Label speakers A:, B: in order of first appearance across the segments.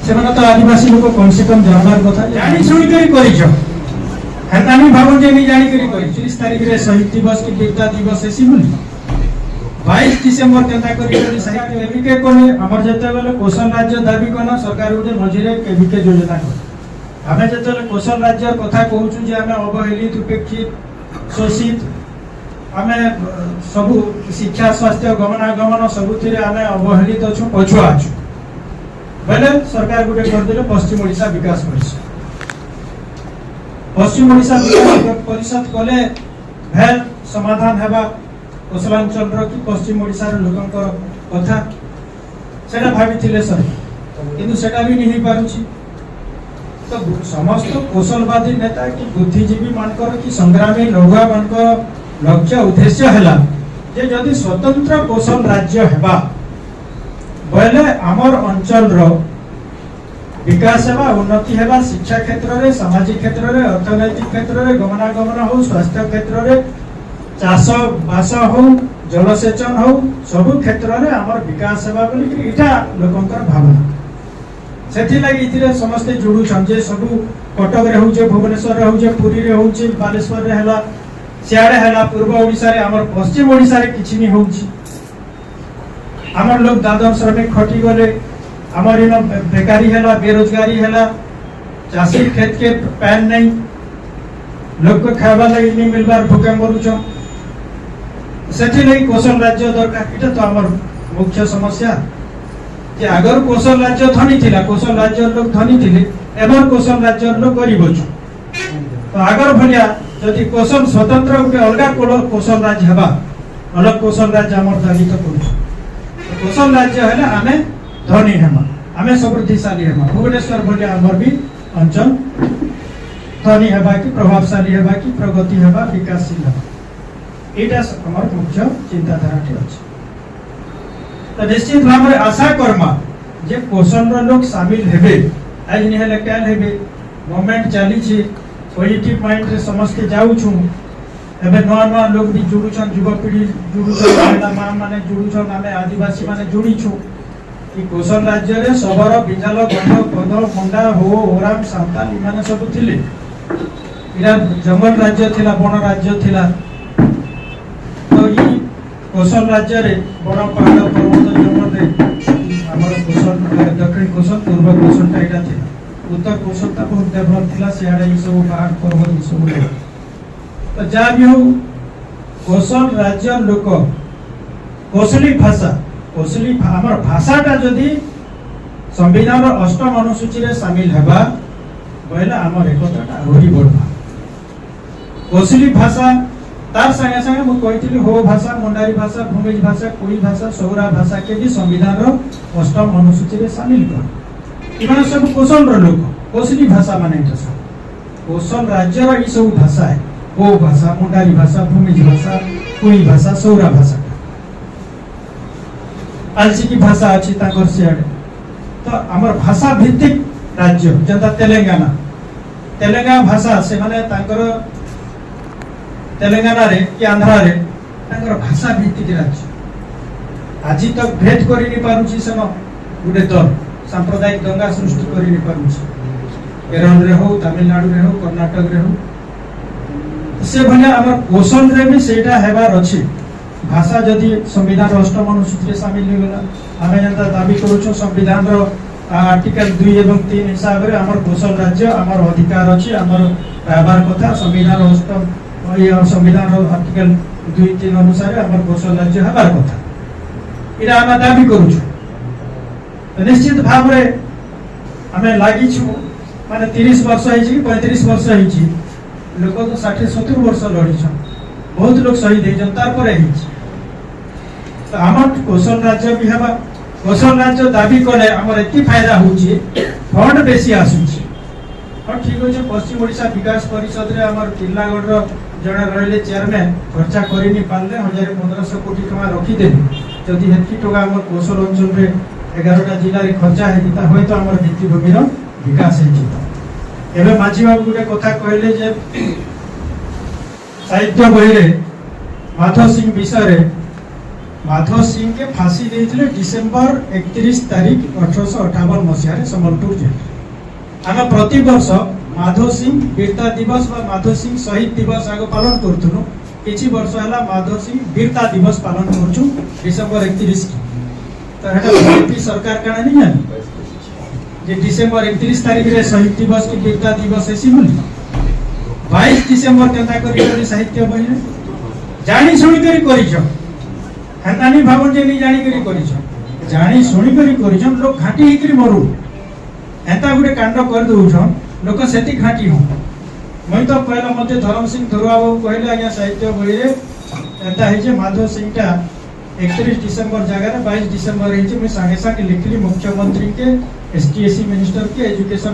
A: ସେମାନେ ତ ଆଦିବାସୀ ଲୋକ କମ ସେ କମ ଜାଣବାର କଥା ଜାଣି ଶୁଣିକରି କରିଛ ହେନ୍ତା ନି ଭାବନ ଯେ ନି ଜାଣିକରି କରି 30 ତାରିଖରେ ଶହୀଦ ଦିବସ କି ବୀରତା ଦିବସ ହେସି ବୋଲି 22 ডিসেম্বর কেন্দ্র করি সাহিত্য কেবিকে কোনে আমার যেতেবেলে কৌশল রাজ্য দাবি কোন সরকার উঠে মঝিরে কেবিকে যোজনা করে আমি যেতেবেলে কৌশল রাজ্যর কথা কହୁଛୁ যে আমি অবহেলিত উপেক্ষিত শোষিত আমি সবু শিক্ষা স্বাস্থ্য গমনাগমন সবুথিরে আমি অবহেলিত অছু পছুয়া আছু বেলে সরকার গুটে করদেলে পশ্চিম ওড়িশা বিকাশ পরিষদ পশ্চিম ওড়িশা বিকাশ পরিষদ কলে ভেল সমাধান হেবা কৌশলাঞ্চলর কি পশ্চিম ওড়িশার লোকଙ୍କର কথা সেটা ভাবিଥିଲେ সর কিন্তু সেটা भी नहीं পারুছি তো সমস্ত কৌশলবাদী নেতা কি বুদ্ধিজীবী মানকর কি সংগ্রামী লৌহা মানকর লক্ষ্য উদ্দেশ্য হেলা যে যদি স্বতন্ত্র কৌশল রাজ্য হেবা বলে আমার অঞ্চলর বিকাশ হেবা উন্নতি হেবা শিক্ষা ক্ষেত্রে সামাজিক ক্ষেত্রে অর্থনৈতিক ক্ষেত্রে গমনাগমন হো স্বাস্থ্য ক্ষেত্রে চাষ বাস হো জলসেচন হো সবু ক্ষেত্রে আমার বিকাশ হেবা বলি এটা লোকଙ୍କର ভাবনা ସେଥିଲାଗି ଏଥିରେ ସମସ୍ତେ ଯୋଡୁଛନ୍ ଯେ ସବୁ କଟକରେ ହଉଛେ ଭୁବନେଶ୍ୱରରେ ହଉଛେ ପୁରୀରେ ହଉଛେ ବାଲେଶ୍ୱରରେ ହେଲା ସିଆଡେ ହେଲା ପୂର୍ବ ଓଡିଶାରେ ଆମର ପଶ୍ଚିମ ଓଡିଶାରେ କିଛି ନି ହଉଛି ଆମର ଲୋକ ଦାଦନ ଶ୍ରମିକ ଖଟି ଗଲେ ଆମର ଇନ ବେକାରୀ ହେଲା ବେରୋଜଗାରୀ ହେଲା ଚାଷୀ खेत के पैन नहीं लोक खाଇବା ଲାଗି ନି ମିଲବାର ଭୋକେ ମରୁଛନ୍ ସେଥିଲାଗି କୌଶଲ ରାଜ୍ୟ ଦରକାର ଏଟା ତ ଆମର ମୁଖ୍ୟ ସମସ୍ୟା যে আগর কৌশল রাজ্য ধনী লা কৌশল রাজ্যর লোক ধনী লে এবার কৌশল রাজ্যর লোক গরিব অছু তো আগর ভলিয়া যদি কৌশল স্বতন্ত্র গোটে অলগা কৌশল রাজ্য হেবা অলগ কৌশল রাজ্য আমার দাবিত করুଛୁ কৌশল রাজ্য হলে আমি ধনী হেমা আমি সমৃদ্ধিশালী হেমা ভুবনেশ্বর ভলিয়া আমার বি অঞ্চল ধনী হেবা কি প্রভাবশালী হেবা কি প্রগতি হেবা বিকাশশীল হেবা এটা আমার মুখ্য চিন্তাধারাটি আছে तो निश्चित भाव में आशा करमा जे कौशल लोग शामिल हेबे आज नहीं हेले काल हेबे गवर्नमेंट चली छी पॉजिटिव माइंड रे समस्त जाऊ छु एबे नवा नवा लोग भी जुडु छन युवा पीढ़ी जुडु छन महिला मां माने जुडु छन आमे आदिवासी माने जुडी छु ई कौशल राज्य रे सबरो बिजाल गंध पद मुंडा हो ओराम सांताल माने सब थिले इरा जंगल राज्य थिला वन राज्य थिला तो ई कौशल राज्य रे बड़ पहाड़ पर्वत जंगल रे हमर कौशल दक्षिण कौशल पूर्व कौशल टाइटा थी उत्तर कौशल ता बहुत डेवलप थिला सियाडे ई सब पहाड़ पर्वत ई सब तो जा भी हो कौशल राज्य लोक कौशली भाषा कौशली हमर भाषाटा जदी संविधान अष्टम अनुसूची रे शामिल हेबा बयला हमर एकताटा होरी बढबा कौशली भाषा तार संगे संगे मु कहितली हो भाषा मुंडारी भाषा भूमिज भाषा कोई भाषा सौरा भाषा के भी संविधान रो अष्टम अनुसूची रे शामिल कर इमाने सब कौशल रो लोक कौशली भाषा माने इटा सब कौशल राज्य रो ई सब भाषा है हो भाषा मुंडारी भाषा भूमिज भाषा कोई भाषा सौरा भाषा आलसी की भाषा अछि ताकर सियाडे तो हमर भाषा भित्तिक राज्य जता तेलंगाना भाषा से माने ताकर तेलंगाना रे कि आंध्रा रे तांकर भाषा भित्तिक राज्य आज तक भेद करि नि पारुछि सम गुटे दल सांप्रदायिक दंगा सृष्टि करि नि पारुछि केरल रे हो तमिलनाडु रे हो कर्नाटक रे हो से भले हमर कौशल रे भी सेटा हेबार अछि भाषा जदि संविधान अष्टम अनुसूची रे शामिल हो गेला हमें जनता दाबी करूछु संविधान रो आर्टिकल 2 एवं 3 हिसाब रे हमर कौशल राज्य हमर अधिकार अछि हमर व्यवहार कथा संविधान अष्टम संविधान आर्टिकल 2-3 अनुसार हमर कौशल राज्य हेबार कथा इरा हम दाबी करूछु निश्चित भाव रे हमें लागि छु माने 30 वर्ष है छी 35 वर्ष है छी लोक तो 60-70 वर्ष लड़ी छ बहुत लोग शहीद है जनता पर है तो हमर कौशल राज्य भी हेबा कौशल राज्य दाबी करले हमर एति फायदा होची फंड बेसी आसुची और ठीक होचे पश्चिम ओडिशा विकास परिषद रे हमर किल्लागढ़ रो जड़े रहिले चेयरमैन खर्चा करि नि पाले 1500 कोटी टका रखी देबी जदि हेतकी टका हमर कौशल अंचल रे 11टा जिल्ला रे खर्चा हेती ता होय तो हमर भित्तिभूमि रो विकास हेती एबे माझी बाबू गुटे कथा कहले जे साहित्य बही रे माधव सिंह विषय रे माधव सिंह के फांसी देते डिसेम्बर 31 तारीख 1858 मसीह सम्बलपुर जेल। आम प्रति वर्ष माधव सिंह वीरता दिवस व माधव सिंह शहीद दिवस आग पालन करूँ। किछि वर्ष है माधव सिंह वीरता दिवस पालन करूँ डिसेम्बर 31 की। तो बीजेपी सरकार काना नहीं जानी जे डिसेम्बर 31 तारीख रे शहीद दिवस की वीरता दिवस ऐसी बोली 22 डिसेम्बर केंता करी साहित्य बही जानी शुणी करी करिछ हेता नहीं भावन जे नहीं जानी करी करिछ जानी शुणी करी करिछ लोग घाटी हिकरी मरु हेता गुटे कांड कर दउछन लोक सेति घाटी हो। मैं तो पहला मते धर्म सिंह धरुआ बाबू कहले आज्ञा साहित्य बही रे एता है जे माधव सिंह टा 31 डिसेम्बर जगह 22 डिसेम्बर है मैं संगे संगे लिखली मुख्यमंत्री के एसटीएसी मिनिस्टर के एजुकेशन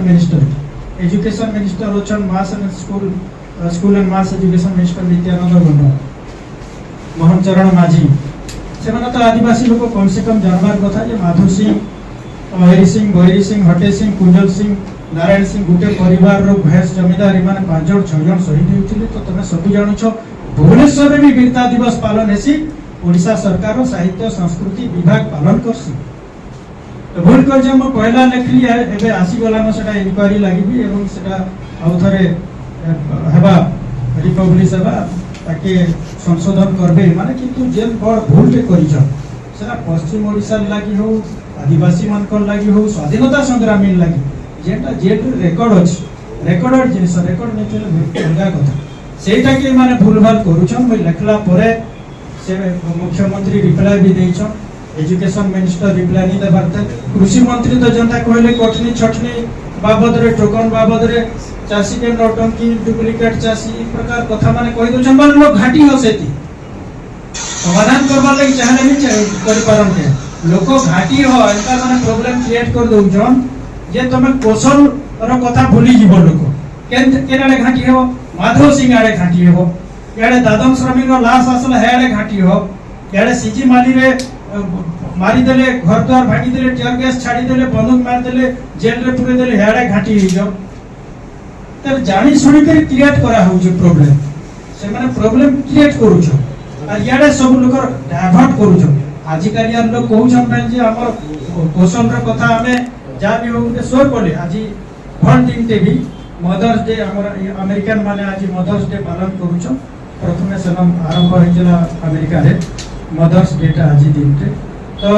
A: मिनिस्टर ओछन mass and school and mass education minister Nityananda Gond Mohan Charan Majhi से तो आदिवासी लोग कम से कम जानवर कथा जे माधव सिंह हरि सिंह भैरी सिंह हटे सिंह कुंजल सिंह नारायण सिंह गोटे परिवार रो भैंस जमीदार इन 5 जन 6 जन शहीद होते तो तुम सब जानुछ भुवनेश्वर में भी वीरता दिवस पालन हेसी ओडिशा सरकार साहित्य संस्कृति विभाग पालन करसी। तो भूल कर जे हम पहला लिखली एबे आसी गलानो सेटा इंक्वायरी लागिबी एवं सेटा आउथरे हेबा रिपब्लिश हेबा ताके संशोधन करबे माने किंतु जेल बड़ भूल पे करिछ सेटा पश्चिम ओडिशा लागि हो आदिवासी मानकर लागि हो स्वाधीनता संग्रामी लागि जेटा जेल रेकॉर्ड अछि रेकॉर्ड जिनिस रेकॉर्ड नै चले अलगा कथा सेटा के माने भूल भाल करूछन मैं लिखला परे से मुख्यमंत्री रिप्लाई भी देइछन एजुकेशन मिनिस्टर रिप्लाई नहीं देबार थे कृषि मंत्री तो जनता कहले कटनी छटनी बाबद रे टोकन बाबद रे चासी के नौटंकी डुप्लीकेट चासी ई प्रकार कथा माने कहि दोछन बार लोग घाटी हो सेती समाधान करबा लागि चाहले नहीं चाहे कर पारन के लोक घाटी हो एता माने प्रॉब्लम क्रिएट कर दोछन जे तमे कौशल रो कथा भूली जीव लोक केनाडे घाटी हो माधव सिंह आड़े घाटी हो याडे दादम श्रमिक रो लाश आसला हेडे घाटी हो याडे सीजी माली रे मारी देले घर द्वार भागी देले टियर गैस छाड़ी देले बंदूक मार देले जेल रे पुरे देले हेडे घाटी हो जाओ तर जानी सुनी कर क्रिएट करा हो जे प्रॉब्लम से माने प्रॉब्लम क्रिएट करू छ आ याडे सब लोक डाइवर्ट करू छ आजि काली यार लोग कहू छन जे हमर कौशल रो कथा हमें जा भी हो के शोर पले आजि भन दिन ते भी मदर्स डे हमर अमेरिकन माने आजि मदर्स डे पालन करू छ प्रथमे से आरंभ होइला अमेरिका रे मदर्स डे टा आज दिन तो